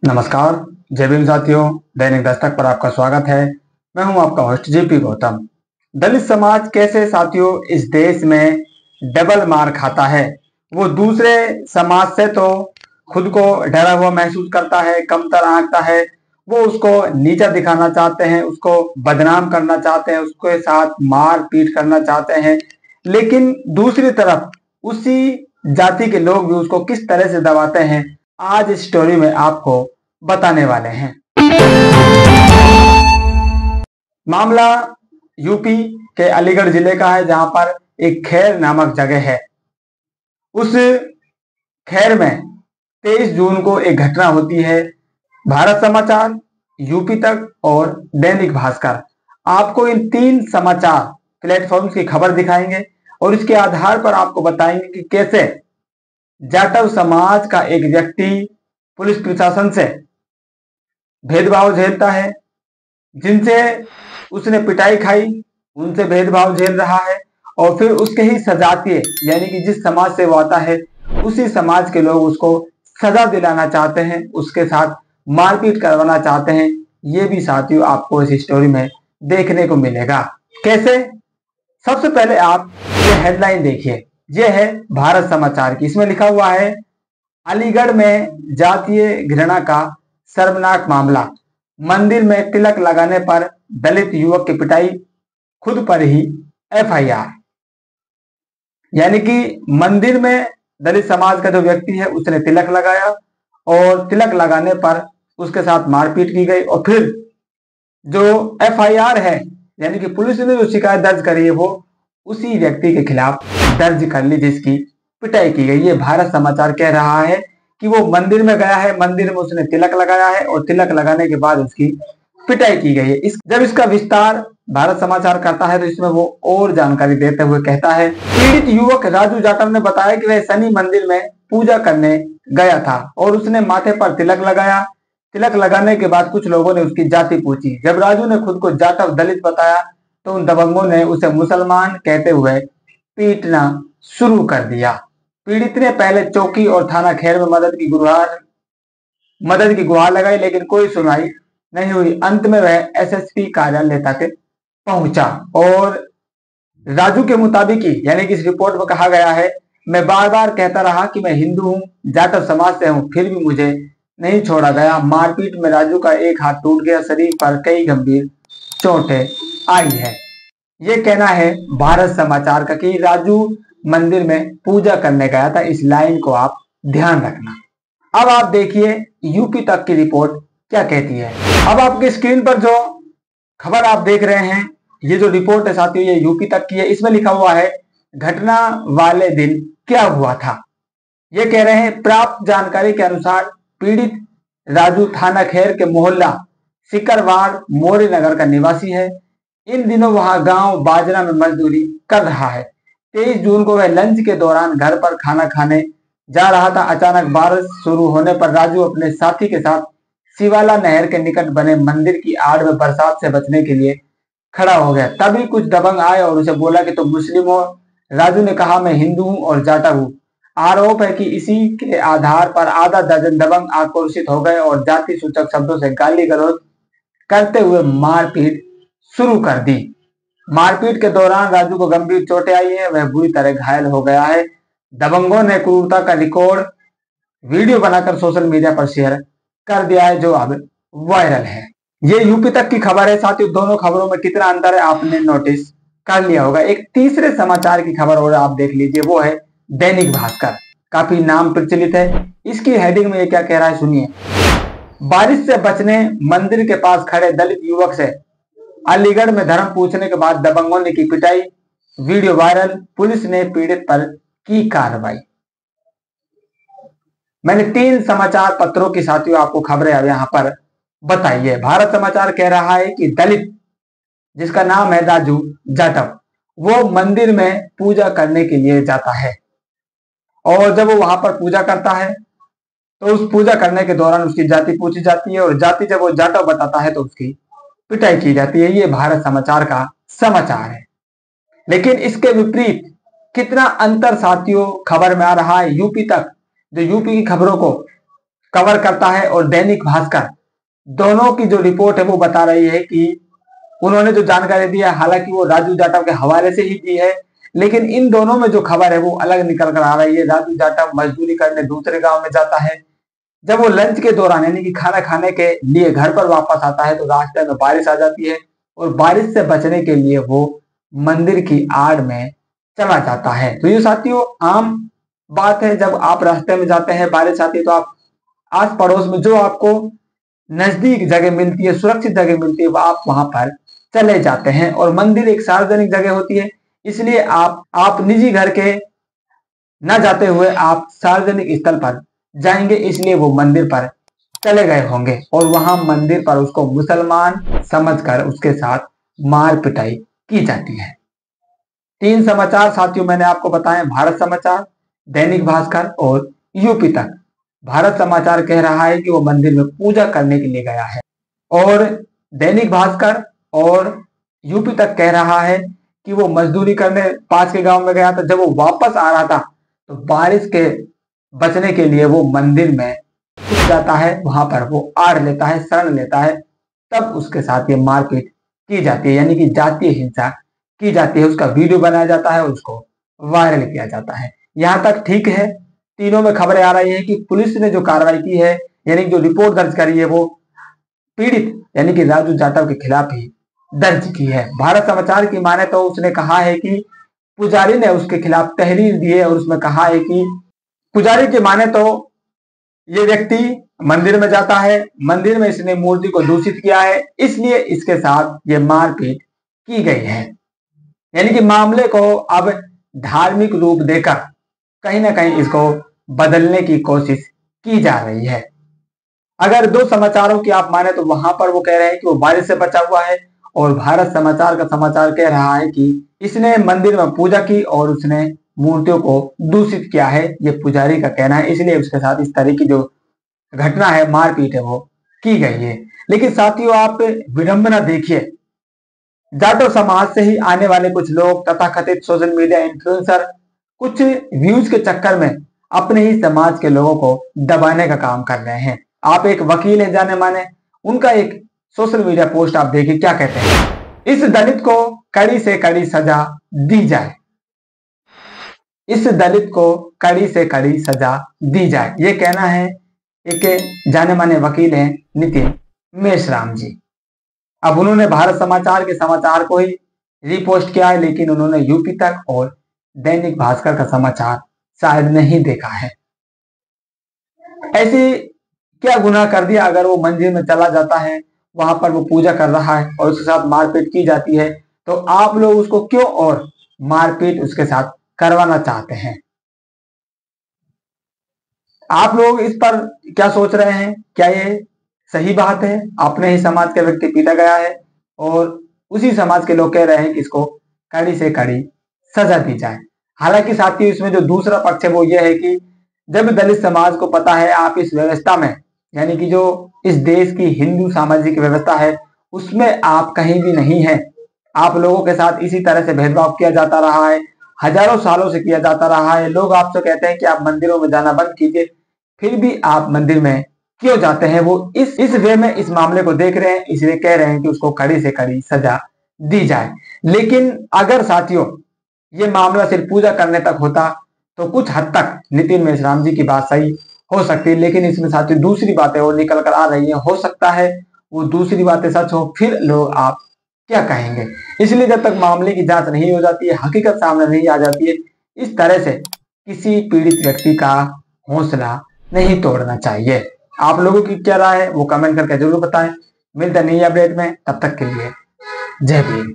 नमस्कार। जय भीम साथियों, दैनिक दस्तक पर आपका स्वागत है। मैं हूं आपका होस्ट जेपी गौतम। दलित समाज कैसे साथियों इस देश में डबल मार खाता है। वो दूसरे समाज से तो खुद को डरा हुआ महसूस करता है, कमतर आंकता है। वो उसको नीचा दिखाना चाहते हैं, उसको बदनाम करना चाहते हैं, उसके साथ मार पीट करना चाहते हैं। लेकिन दूसरी तरफ उसी जाति के लोग भी उसको किस तरह से दबाते हैं, आज इस स्टोरी में आपको बताने वाले हैं। मामला यूपी के अलीगढ़ जिले का है, जहां पर एक खैर नामक जगह है। उस खैर में 23 जून को एक घटना होती है। भारत समाचार, यूपी तक और दैनिक भास्कर आपको इन तीन समाचार प्लेटफॉर्म्स की खबर दिखाएंगे और इसके आधार पर आपको बताएंगे कि कैसे जाटव समाज का एक व्यक्ति पुलिस प्रशासन से भेदभाव झेलता है, जिनसे उसने पिटाई खाई उनसे भेदभाव झेल रहा है, और फिर उसके ही सजातीय यानी कि जिस समाज से वो आता है उसी समाज के लोग उसको सजा दिलाना चाहते हैं, उसके साथ मारपीट करवाना चाहते हैं। ये भी साथियों आपको इस स्टोरी में देखने को मिलेगा। कैसे? सबसे पहले आप ये हेडलाइन देखिए, ये है भारत समाचार की। इसमें लिखा हुआ है, अलीगढ़ में जातीय घृणा का शर्मनाक मामला, मंदिर में तिलक लगाने पर दलित युवक की पिटाई, खुद पर ही एफआईआर। यानी कि मंदिर में दलित समाज का जो व्यक्ति है उसने तिलक लगाया और तिलक लगाने पर उसके साथ मारपीट की गई, और फिर जो एफआईआर है यानी कि पुलिस ने जो शिकायत दर्ज करी है वो उसी व्यक्ति के खिलाफ दर्ज कर ली जिसकी पिटाई की गई। ये भारत समाचार कह रहा है कि वो मंदिर में गया है, मंदिर में उसने तिलक लगाया है और तिलक लगाने के बाद उसकी पिटाई की गई है। जब इसका विस्तार भारत समाचार करता है तो इसमें वो और जानकारी देते हुए कहता है, पीड़ित युवक राजू जाटव ने बताया कि वह शनि मंदिर में पूजा करने गया था और उसने माथे पर तिलक लगाया। तिलक लगाने के बाद कुछ लोगों ने उसकी जाति पूछी। जब राजू ने खुद को जाटव दलित बताया तो उन दबंगों ने उसे मुसलमान कहते हुए पीटना शुरू कर दिया। पीड़ित ने पहले चौकी और थाना खैर में मदद की गुहार लगाई, लेकिन कोई सुनवाई नहीं हुई। अंत में वह एसएसपी कार्यालय तक पहुंचा और राजू के मुताबिक ही यानी कि इस रिपोर्ट में कहा गया है, मैं बार बार कहता रहा कि मैं हिंदू हूं, जाटव समाज से हूं, फिर भी मुझे नहीं छोड़ा गया। मारपीट में राजू का एक हाथ टूट गया, शरीर पर कई गंभीर चोटें आई है। ये कहना है भारत समाचार का कि राजू मंदिर में पूजा करने गया था। इस लाइन को आप ध्यान रखना। अब आप देखिए यूपी तक की रिपोर्ट क्या कहती है। अब आपकी स्क्रीन पर जो खबर आप देख रहे हैं, ये जो रिपोर्ट है साथियों, ये यूपी तक की है। इसमें लिखा हुआ है, घटना वाले दिन क्या हुआ था। ये कह रहे हैं, प्राप्त जानकारी के अनुसार पीड़ित राजू थाना खैर के मोहल्ला सिकरवाड़ मौर्य नगर का निवासी है। इन दिनों वहां गांव बाजरा में मजदूरी कर रहा है। 23 जून को वह लंच के दौरान घर पर खाना खाने जा रहा था। अचानक बारिश शुरू होने पर राजू अपने साथी के साथ शिवाला नहर के निकट बने मंदिर की आड़ में बरसात से बचने के लिए खड़ा हो गया। तभी कुछ दबंग आए और उसे बोला कि तुम मुस्लिम हो। राजू ने कहा, मैं हिंदू हूं और जाटव हूं। आरोप है कि इसी के आधार पर आधा दर्जन दबंग आक्रोशित हो गए और जाति सूचक शब्दों से गाली गलौज करते हुए मारपीट शुरू कर दी। मारपीट के दौरान राजू को गंभीर चोटें आई है, वह बुरी तरह घायल हो गया है। दबंगों ने क्रूरता का रिकॉर्ड वीडियो बनाकर सोशल मीडिया पर शेयर कर दिया है, जो अब वायरल है। ये यूपी तक की खबर है साथियों। दोनों खबरों में कितना अंतर है आपने नोटिस कर लिया होगा। एक तीसरे समाचार की खबर और आप देख लीजिए, वो है दैनिक भास्कर। काफी नाम प्रचलित है। इसकी हेडिंग में ये क्या कह रहा है सुनिए, बारिश से बचने मंदिर के पास खड़े दलित युवक से अलीगढ़ में धर्म पूछने के बाद दबंगों ने की पिटाई, वीडियो वायरल, पुलिस ने पीड़ित पर की कार्रवाई। मैंने 3 समाचार पत्रों की साथियों आपको खबरें अब यहां पर बताई है। भारत समाचार कह रहा है कि दलित जिसका नाम है राजू जाटव, वो मंदिर में पूजा करने के लिए जाता है और जब वो वहां पर पूजा करता है तो उस पूजा करने के दौरान उसकी जाति पूछी जाती है और जाति जब वो जाटव बताता है तो उसकी पिटाई की जाती है। ये भारत समाचार का समाचार है। लेकिन इसके विपरीत कितना अंतर साथियों खबर में आ रहा है यूपी तक, जो यूपी की खबरों को कवर करता है और दैनिक भास्कर दोनों की जो रिपोर्ट है वो बता रही है कि उन्होंने जो जानकारी दी है, हालांकि वो राजू जाटव के हवाले से ही दी है, लेकिन इन दोनों में जो खबर है वो अलग निकल कर आ रही है। राजू जाटव मजदूरी करने दूसरे गांव में जाता है। जब वो लंच के दौरान यानी कि खाना खाने के लिए घर पर वापस आता है तो रास्ते में बारिश आ जाती है और बारिश से बचने के लिए वो मंदिर की आड़ में चला जाता है। तो ये साथियों आम बात है, जब आप रास्ते में जाते हैं, बारिश आती है, तो आप आस पड़ोस में जो आपको नजदीक जगह मिलती है, सुरक्षित जगह मिलती है, आप वहां पर चले जाते हैं। और मंदिर एक सार्वजनिक जगह होती है, इसलिए आप निजी घर के न जाते हुए आप सार्वजनिक स्थल पर जाएंगे, इसलिए वो मंदिर पर चले गए होंगे और वहां मंदिर पर उसको मुसलमान समझकर उसके साथ मार पिटाई की जाती है। 3 समाचार साथियों मैंने आपको बताए, भारत समाचार, दैनिक भास्कर और यूपी तक। भारत समाचार कह रहा है कि वो मंदिर में पूजा करने के लिए गया है और दैनिक भास्कर और यूपी तक कह रहा है कि वो मजदूरी करने पास के गांव में गया था। जब वो वापस आ रहा था तो बारिश के बचने के लिए वो मंदिर में घुस जाता है, वहां पर वो आड़ लेता है, शरण लेता है, तब उसके साथ ये मारपीट की जाती है, यानी कि जातीय हिंसा की जाती है। उसका वीडियो बनाया जाता है, उसको वायरल किया जाता है। यहां तक ठीक है। तीनों में खबरें आ रही है कि पुलिस ने जो कार्रवाई की है, यानी जो रिपोर्ट दर्ज करी है, वो पीड़ित यानी कि राजू जाटव के खिलाफ ही दर्ज की है। भारत समाचार की माने तो उसने कहा है कि पुजारी ने उसके खिलाफ तहरीर दी है और उसमें कहा है कि पुजारी के माने तो ये व्यक्ति मंदिर में जाता है, मंदिर में इसने मूर्ति को दूषित किया है, इसलिए इसके साथ ये मारपीट की गई है। यानी कि मामले को अब धार्मिक रूप देकर कहीं ना कहीं इसको बदलने की कोशिश की जा रही है। अगर 2 समाचारों की आप माने तो वहां पर वो कह रहे हैं कि वो बारिश से बचा हुआ है और भारत समाचार का समाचार कह रहा है कि इसने मंदिर में पूजा की और उसने मूर्तियों को दूषित किया है। ये पुजारी का कहना है, इसलिए उसके साथ इस तरह की जो घटना है, मारपीट है, वो की गई है। लेकिन साथियों आप विडंबना देखिए, जाटो समाज से ही आने वाले कुछ लोग तथाकथित सोशल मीडिया इन्फ्लुएंसर कुछ व्यूज के चक्कर में अपने ही समाज के लोगों को दबाने का काम कर रहे हैं। आप एक वकील है जाने माने, उनका एक सोशल मीडिया पोस्ट आप देखिए क्या कहते हैं। इस दलित को कड़ी से कड़ी सजा दी जाए, इस दलित को कड़ी से कड़ी सजा दी जाए, ये कहना है एक जाने माने वकील हैं नितिन मेश्राम जी। अब उन्होंने भारत समाचार के समाचार को ही रिपोस्ट किया है, लेकिन उन्होंने यूपी तक और दैनिक भास्कर का समाचार शायद नहीं देखा है। ऐसी क्या गुनाह कर दिया अगर वो मंदिर में चला जाता है, वहां पर वो पूजा कर रहा है और उसके साथ मारपीट की जाती है, तो आप लोग उसको क्यों और मारपीट उसके साथ करवाना चाहते हैं? आप लोग इस पर क्या सोच रहे हैं? क्या ये सही बात है? अपने ही समाज के व्यक्ति पीटा गया है और उसी समाज के लोग कह रहे हैं कि इसको कड़ी से कड़ी सजा दी जाए। हालांकि साथियों इसमें जो दूसरा पक्ष है वो ये है कि जब दलित समाज को पता है आप इस व्यवस्था में, यानी कि जो इस देश की हिंदू सामाजिक व्यवस्था है उसमें आप कहीं भी नहीं है, आप लोगों के साथ इसी तरह से भेदभाव किया जाता रहा है, हजारों सालों से किया जाता रहा है। लोग आपसे कहते हैं कि आप मंदिरों में जाना बंद कीजिए, फिर भी आप मंदिर में क्यों जाते हैं? वो इस वे में इस मामले को देख रहे हैं, इसलिए कह रहे हैं कि उसको कड़ी से कड़ी सजा दी जाए। लेकिन अगर साथियों ये मामला सिर्फ पूजा करने तक होता तो कुछ हद तक नितिन मेश्राम जी की बात सही हो सकती है, लेकिन इसमें साथियों दूसरी बातें और निकल कर आ रही है। हो सकता है वो दूसरी बातें सच हो, फिर लोग आप क्या कहेंगे? इसलिए जब तक मामले की जांच नहीं हो जाती है, हकीकत सामने नहीं आ जाती है, इस तरह से किसी पीड़ित व्यक्ति का हौसला नहीं तोड़ना चाहिए। आप लोगों की क्या राय है वो कमेंट करके जरूर बताएं। मिलते हैं नई अपडेट में, तब तक के लिए जय भीम।